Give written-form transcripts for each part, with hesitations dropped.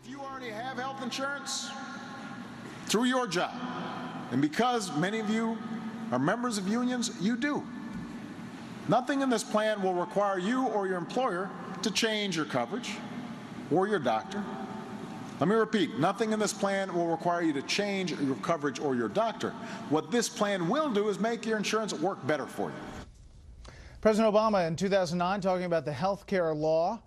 If you already have health insurance through your job, and because many of you are members of unions, you do. Nothing in this plan will require you or your employer to change your coverage or your doctor. Let me repeat, nothing in this plan will require you to change your coverage or your doctor. What this plan will do is make your insurance work better for you. President Obama in 2009 talking about the health care law.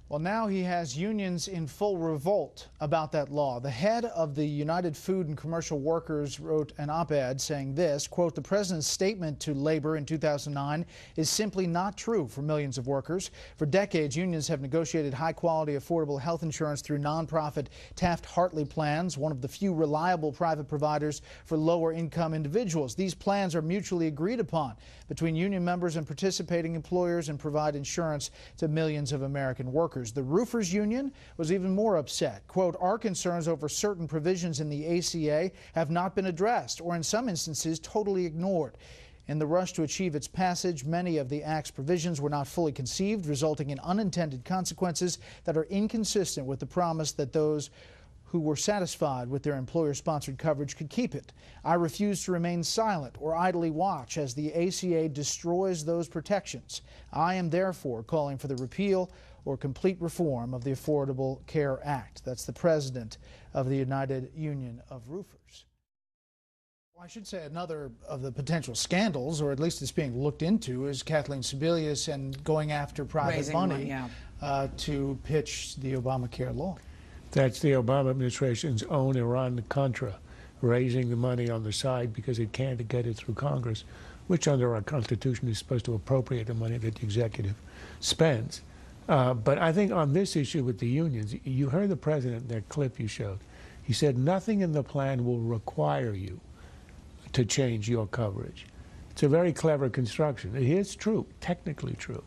Well, now he has unions in full revolt about that law. The head of the United Food and Commercial Workers wrote an op-ed saying this, quote, "The president's statement to labor in 2009 is simply not true for millions of workers. For decades, unions have negotiated high-quality, affordable health insurance through nonprofit Taft-Hartley plans, one of the few reliable private providers for lower-income individuals. These plans are mutually agreed upon between union members and participating employers and provide insurance to millions of American workers." The Roofers Union was even more upset. Quote, "Our concerns over certain provisions in the ACA have not been addressed, or in some instances totally ignored. In the rush to achieve its passage, many of the Act's provisions were not fully conceived, resulting in unintended consequences that are inconsistent with the promise that those who were satisfied with their employer-sponsored coverage could keep it. I refuse to remain silent or idly watch as the ACA destroys those protections. I am therefore calling for the repeal or complete reform of the Affordable Care Act." That's the president of the United Union of Roofers. Well, I should say another of the potential scandals, or at least it's being looked into, is Kathleen Sebelius and going after private money to pitch the Obamacare law. That's the Obama administration's own Iran-Contra, raising the money on the side because it can't get it through Congress, which under our Constitution is supposed to appropriate the money that the executive spends. But I think on this issue with the unions, you heard the president, that clip you showed. He said nothing in the plan will require you to change your coverage. It's a very clever construction. It is true, technically true.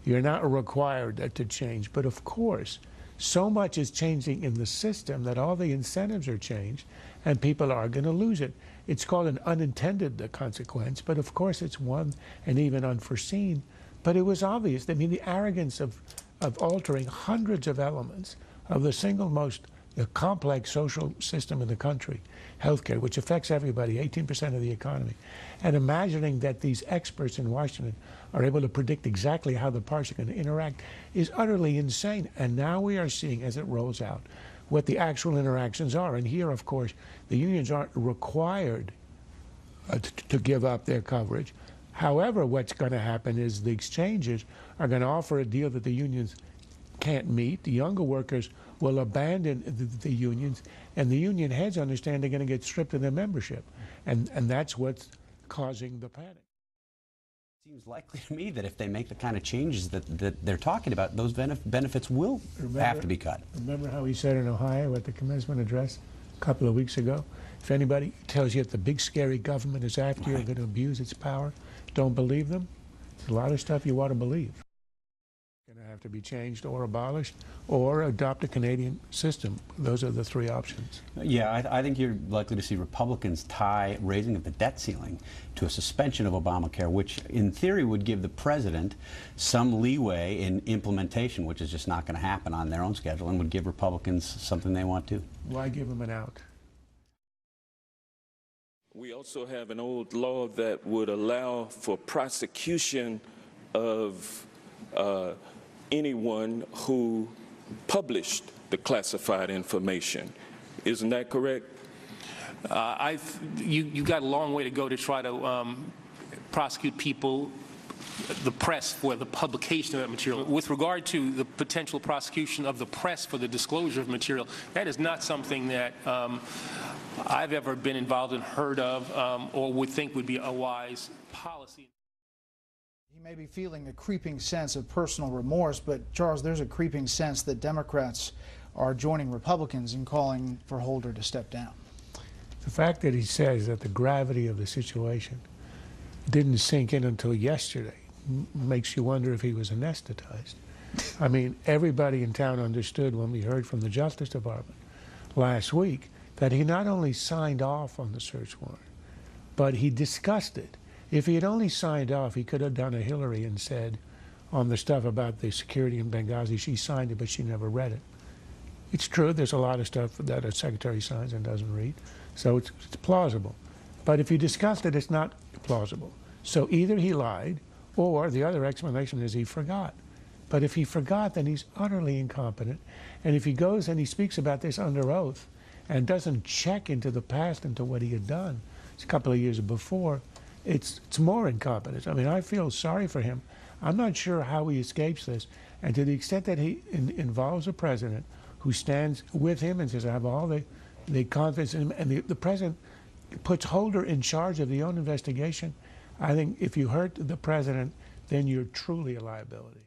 You're not required to change, but of course, so much is changing in the system that all the incentives are changed and people are going to lose it. It's called an unintended consequence, but of course it's one and even unforeseen. But it was obvious. I mean, the arrogance of altering hundreds of elements of the single most complex social system in the country, healthcare, which affects everybody, 18% of the economy, and imagining that these experts in Washington are able to predict exactly how the parts are going to interact is utterly insane. And now we are seeing, as it rolls out, what the actual interactions are. And here, of course, the unions aren't required to give up their coverage. However, what's going to happen is the exchanges are going to offer a deal that the unions can't meet. The younger workers will abandon the unions, and the union heads understand they're going to get stripped of their membership. And that's what's causing the panic. It seems likely to me that if they make the kind of changes that they're talking about, those benefits will have to be cut. Remember how he said in Ohio at the commencement address a couple of weeks ago, if anybody tells you that the big scary government is after you and going to abuse its power, don't believe them. There's a lot of stuff you want to believe. It's going to have to be changed or abolished or adopt a Canadian system. Those are the three options. Yeah, I think you're likely to see Republicans tie raising of the debt ceiling to a suspension of Obamacare, which in theory would give the president some leeway in implementation, which is just not going to happen on their own schedule, and would give Republicans something they want to. Why give them an out? We also have an old law that would allow for prosecution of anyone who published the classified information. Isn't that correct? You got a long way to go to try to prosecute people, the press, for the publication of that material. With regard to the potential prosecution of the press for the disclosure of material, that is not something that I've ever been involved in, heard of, or would think would be a wise policy. He may be feeling a creeping sense of personal remorse, but Charles, there's a creeping sense that Democrats are joining Republicans in calling for Holder to step down. The fact that he says that the gravity of the situation didn't sink in until yesterday makes you wonder if he was anesthetized. I mean, everybody in town understood when we heard from the Justice Department last week that he not only signed off on the search warrant, but he discussed it. If he had only signed off, he could have done a Hillary and said on the stuff about the security in Benghazi, she signed it, but she never read it. It's true, there's a lot of stuff that a secretary signs and doesn't read, so it's plausible. But if you discussed it, it's not plausible. So either he lied, or the other explanation is he forgot. But if he forgot, then he's utterly incompetent. And if he goes and he speaks about this under oath and doesn't check into the past, into what he had done a couple of years before, it's more incompetence. I mean, I feel sorry for him. I'm not sure how he escapes this. And to the extent that he involves a president who stands with him and says, I have all the confidence in him, and the president puts Holder in charge of the own investigation, I think if you hurt the president, then you're truly a liability.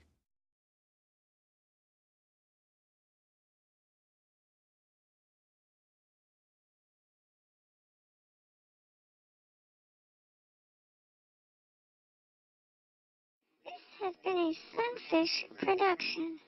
This has been a Sunfish production.